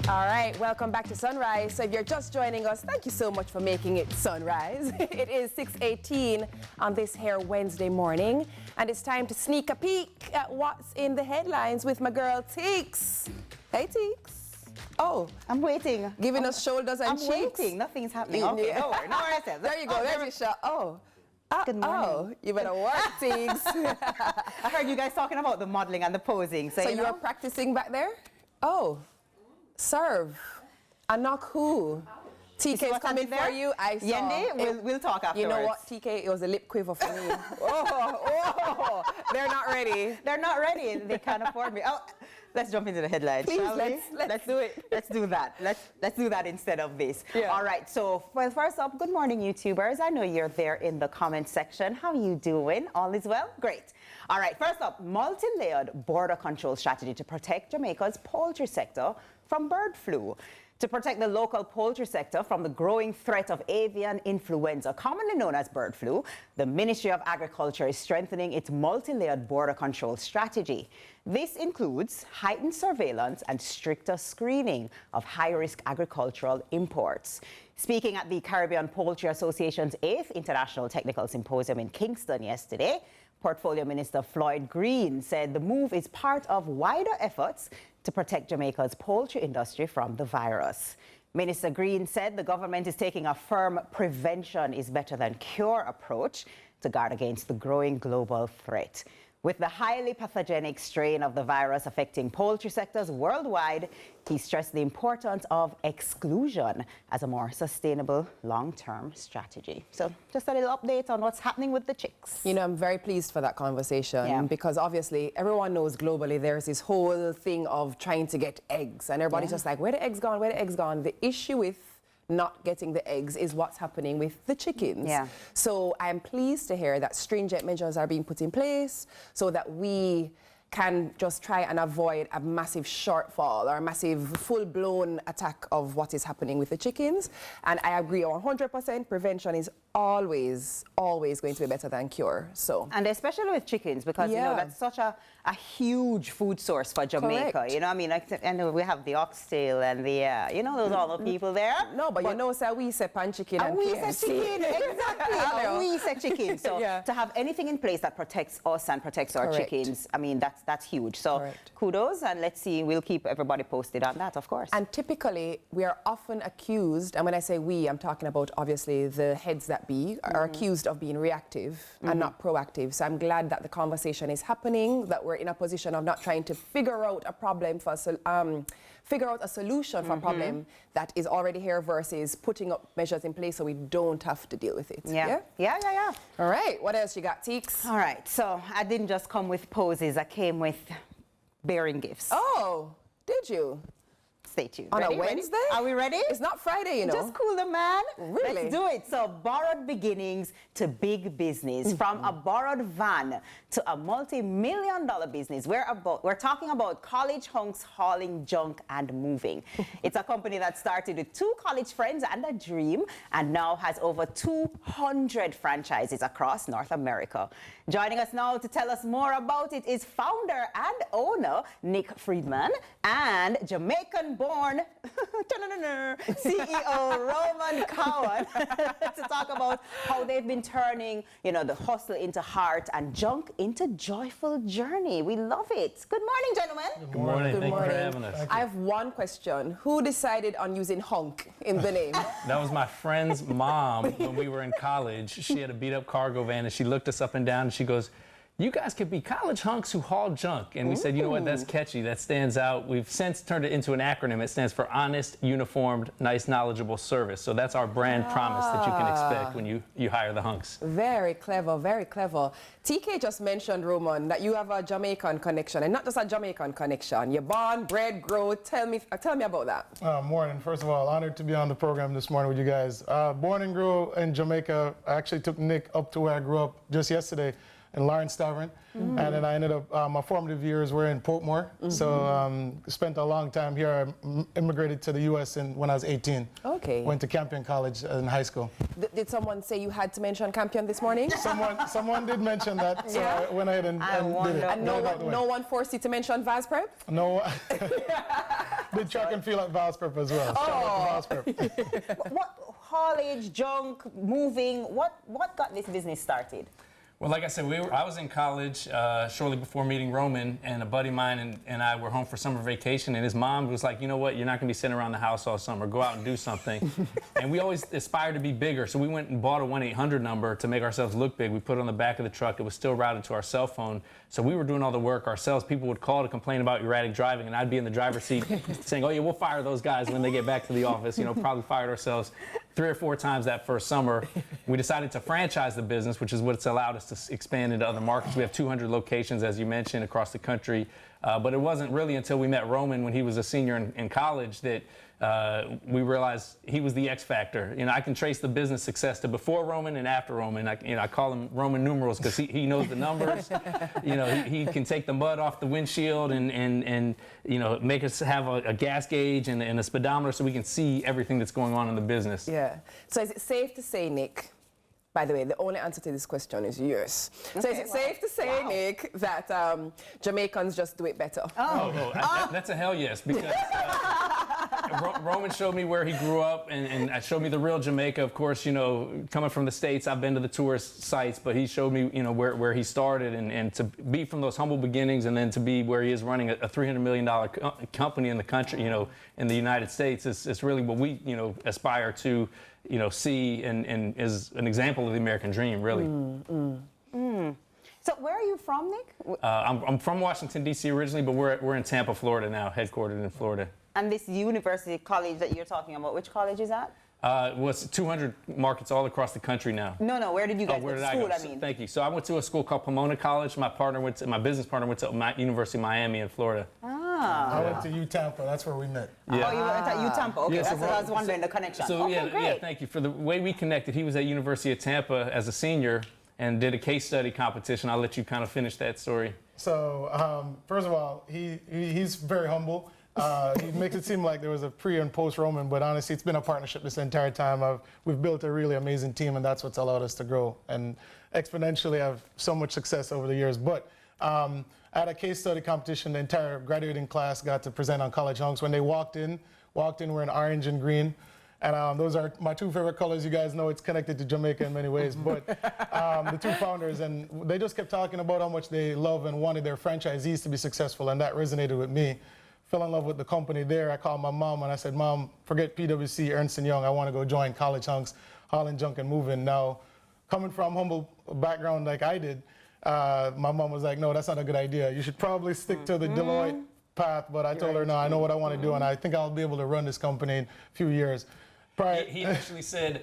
All right, welcome back to Sunrise. So if you're just joining us, thank you so much for making it Sunrise. It is 6:18 on this here Wednesday morning, and it's time to sneak a peek at what's in the headlines with my girl Teeks. Hey Teeks. Oh, I'm waiting. Giving us shoulders and cheeks. I'm waiting. Nothing's happening. Okay, Yeah. no worries. No worries. There you go. There's your shot. Oh. Good morning. Oh, you better work, Teeks. I heard you guys talking about the modeling and the posing. So you were practicing back there? Oh. Serve. And knock who? TK is coming for you. I saw. Yendi, we'll talk afterwards. You know what, TK? It was a lip quiver for me. oh, they're not ready. They're not ready. They can't afford me. Oh, let's jump into the headlines, Please, shall we? let's do it. Let's do that. Let's do that instead of this. Yeah. All right. So, well, first up, good morning, YouTubers. I know you're there in the comment section. How you doing? All is well? Great. All right. First up, multi-layered border control strategy to protect Jamaica's poultry sector from bird flu. To protect the local poultry sector from the growing threat of avian influenza, commonly known as bird flu, the Ministry of Agriculture is strengthening its multi-layered border control strategy. This includes heightened surveillance and stricter screening of high-risk agricultural imports. Speaking at the Caribbean Poultry Association's 8th International Technical Symposium in Kingston yesterday, Portfolio Minister Floyd Green said the move is part of wider efforts to protect Jamaica's poultry industry from the virus. Minister Green said the government is taking a firm prevention is better than cure approach to guard against the growing global threat. With the highly pathogenic strain of the virus affecting poultry sectors worldwide, he stressed the importance of exclusion as a more sustainable long-term strategy. So just a little update on what's happening with the chicks. You know, I'm very pleased for that conversation because obviously everyone knows globally there's this whole thing of trying to get eggs and everybody's just like, where the eggs gone, where the eggs gone? The issue with not getting the eggs is what's happening with the chickens. Yeah. So I'm pleased to hear that stringent measures are being put in place so that we can just try and avoid a massive shortfall or a massive full-blown attack of what is happening with the chickens. And I agree 100%, prevention is always going to be better than cure. So. And especially with chickens, because you know that's such a huge food source for Jamaica. Correct. You know, I mean, like, and we have the oxtail and the, you know, those all the people there. No, but you know, so we say pan chicken and we KFC. say chicken, exactly. We say chicken. So to have anything in place that protects us and protects our chickens, I mean, that's huge. So kudos, and let's see, we'll keep everybody posted on that, of course. And typically, we are often accused, and when I say we, I'm talking about obviously the heads that be, are accused of being reactive and not proactive. So I'm glad that the conversation is happening, that we're in a position of not trying to figure out a problem for, figure out a solution for a problem that is already here versus putting up measures in place so we don't have to deal with it. Yeah. All right, what else you got, Teeks? All right, so I didn't just come with poses, I came with bearing gifts. Oh, did you? Stay tuned. On ready? a Wednesday? Are we ready? It's not Friday, you know. Just cool the man. Really? Let's do it. So borrowed beginnings to big business. From a borrowed van to a multi-million-dollar business. We're talking about college hunks hauling junk and moving. It's a company that started with 2 college friends and a dream and now has over 200 franchises across North America. Joining us now to tell us more about it is founder and owner Nick Friedman and Jamaican-born CEO Roman Cowan to talk about how they've been turning, you know, the hustle into heart and junk into joyful journey. We love it. Good morning, gentlemen. Good morning. Thank you for having us. I have one question. Who decided on using hunk in the name? That was my friend's mom when we were in college. She had a beat-up cargo van, and she looked us up and down, and she goes, you guys could be college hunks who haul junk. And we said, you know what, that's catchy, that stands out. We've since turned it into an acronym. It stands for honest, uniformed, nice, knowledgeable service. So that's our brand promise that you can expect when you hire the hunks. Very clever, very clever. TK just mentioned, Roman, that you have a Jamaican connection, and not just a Jamaican connection. You're born, bred, grow. Tell me about that. Morning. First of all, honored to be on the program this morning with you guys. Born and grew in Jamaica. I actually took Nick up to where I grew up just yesterday in Lawrence Tavern. And then I ended up, my formative years were in Portmore. So spent a long time here. I immigrated to the U.S. when I was 18. Okay. Went to Campion College in high school. Did someone say you had to mention Campion this morning? Someone did mention that, so I went ahead and did it. And no one forced you to mention Vaz Prep? No. Did track and field at Valsprep as well. Shout out to Valsprep. What haulage, junk, moving, what got this business started? Well, like I said, I was in college shortly before meeting Roman, and a buddy of mine and I were home for summer vacation, and his mom was like, you know what, you're not going to be sitting around the house all summer. Go out and do something. And we always aspired to be bigger, so we went and bought a 1-800 number to make ourselves look big. We put it on the back of the truck. It was still routed to our cell phone, so we were doing all the work ourselves. People would call to complain about erratic driving, and I'd be in the driver's seat saying, oh, yeah, we'll fire those guys when they get back to the office. You know, probably fired ourselves 3 or 4 times that first summer. We decided to franchise the business, which is what's allowed us to expand into other markets. We have 200 locations, as you mentioned, across the country. But it wasn't really until we met Roman when he was a senior in college that we realized he was the X factor. You know, I can trace the business success to before Roman and after Roman. I call him Roman numerals because he knows the numbers. You know, he can take the mud off the windshield and you know, make us have a gas gauge and a speedometer so we can see everything that's going on in the business. Yeah. So is it safe to say, Nick, by the way, the only answer to this question is yes. So is it safe to say, Nick, that Jamaicans just do it better? That's a hell yes, because Roman showed me where he grew up and showed me the real Jamaica. Of course, you know, coming from the States, I've been to the tourist sites, but he showed me, you know, where he started, and to be from those humble beginnings and then to be where he is running a $300 million company in the country, you know, in the United States, it's really what we, you know, aspire to, you know, see and is an example of the American dream, really. So where are you from, Nick? I'm from Washington, D.C. originally, but we're in Tampa, Florida now, headquartered in Florida. And this university college that you're talking about, which college is that? Well, it's 200 markets all across the country now. No, where did you guys go to school, I mean? Thank you. So I went to a school called Pomona College. My business partner went to University of Miami in Florida. I went to UTampa. That's where we met. Yeah. Oh, you went at UTampa. Okay, Yeah, so that's what I was wondering, the connection. So okay, great. yeah, thank you. For the way we connected, he was at University of Tampa as a senior and did a case study competition. I'll let you kind of finish that story. So first of all, he's very humble. He makes it seem like there was a pre and post Roman, but honestly, it's been a partnership this entire time. We've built a really amazing team, and that's what's allowed us to grow and exponentially have so much success over the years. But at a case study competition, the entire graduating class got to present on college hunks. When they walked in wearing orange and green. And those are my 2 favorite colors. You guys know it's connected to Jamaica in many ways. But the 2 founders, and they just kept talking about how much they love and wanted their franchisees to be successful, and that resonated with me. Fell in love with the company there. I called my mom and I said, Mom, forget PwC, Ernst & Young. I want to go join college hunks, hauling junk and moving. Now, coming from humble background like I did, my mom was like, no, that's not a good idea. You should probably stick to the Deloitte path. But I told her, no, I know what I want to do, and I think I'll be able to run this company in a few years. He actually said,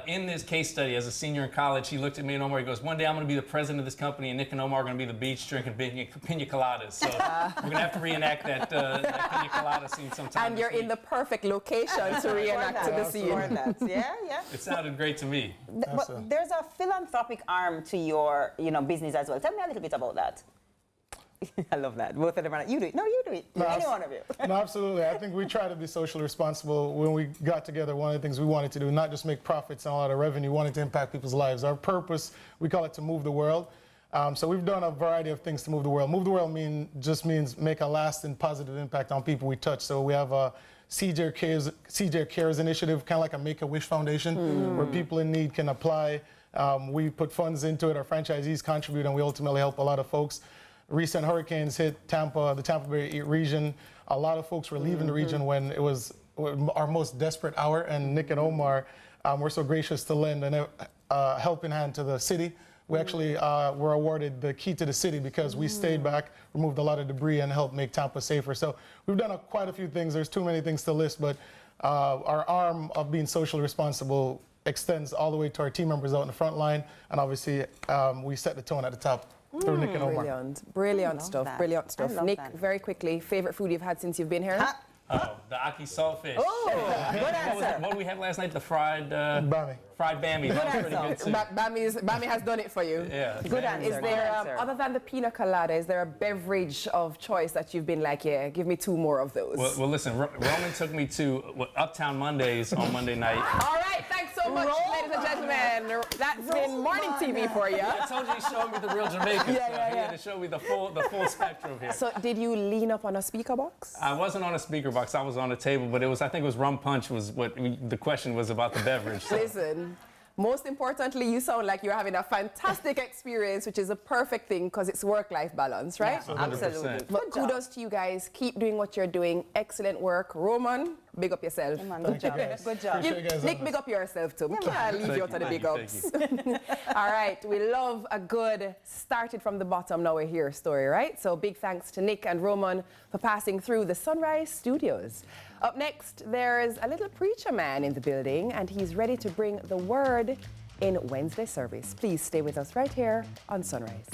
in this case study, as a senior in college, he looked at me and Omar, he goes, one day I'm going to be the president of this company, and Nick and Omar are going to be the beach drinking pina coladas. So we're going to have to reenact that pina colada scene sometime. And you're in the perfect location to reenact the scene. Yeah. It sounded great to me. But there's a philanthropic arm to your, you know, business as well. Tell me a little bit about that. I love that. Both of them are like, you do it. No, you do it. No, any one of you. No, absolutely. I think we try to be socially responsible. When we got together, one of the things we wanted to do, not just make profits and a lot of revenue, wanted to impact people's lives. Our purpose, we call it to move the world. So we've done a variety of things to move the world. Move the world just means make a lasting positive impact on people we touch. So we have a CJ Cares initiative, kind of like a Make-A-Wish Foundation, where people in need can apply. We put funds into it. Our franchisees contribute, and we ultimately help a lot of folks. Recent hurricanes hit Tampa, the Tampa Bay region. A lot of folks were leaving the region when it was our most desperate hour, and Nick and Omar were so gracious to lend a helping hand to the city We actually were awarded the key to the city because we stayed back, removed a lot of debris, and helped make Tampa safer. So we've done quite a few things. There's too many things to list, but our arm of being socially responsible extends all the way to our team members out in the front line, and obviously we set the tone at the top through Nick and Omar. Brilliant stuff, brilliant I stuff. love Nick, that. very quickly, favorite food you've had since you've been here? Oh, the Aki saltfish. Oh, good answer. What did we have last night? The fried Bammy. fried Bammy. That was pretty good too. Bammy has done it for you. Yeah. Good answer. Is there, Good answer. other than the pina colada, is there a beverage of choice that you've been like, yeah, give me 2 more of those? Well, listen, Roman took me to Uptown Mondays on Monday night. All right, thanks so much, ladies and gentlemen. That's been morning TV for you. I told you he showed me the real Jamaica. Yeah, so yeah, he yeah. had to show me the full spectrum here. So did you lean up on a speaker box? I wasn't on a speaker box. I was on a table, but I think it was rum punch was what the question was about the beverage. So. Listen, most importantly, you sound like you're having a fantastic experience, which is a perfect thing because it's work-life balance, right? Yeah, absolutely. But kudos to you guys. Keep doing what you're doing. Excellent work. Roman, big up yourself. Good job. Good job. Appreciate you guys Nick, on big this. up yourself too. Can't leave you out of the Thank big you, ups. thank All right, we love a good started from the bottom, now we're here story, right? So big thanks to Nick and Roman for passing through the Sunrise Studios. Up next, there's a little preacher man in the building, and he's ready to bring the word in Wednesday service. Please stay with us right here on Sunrise.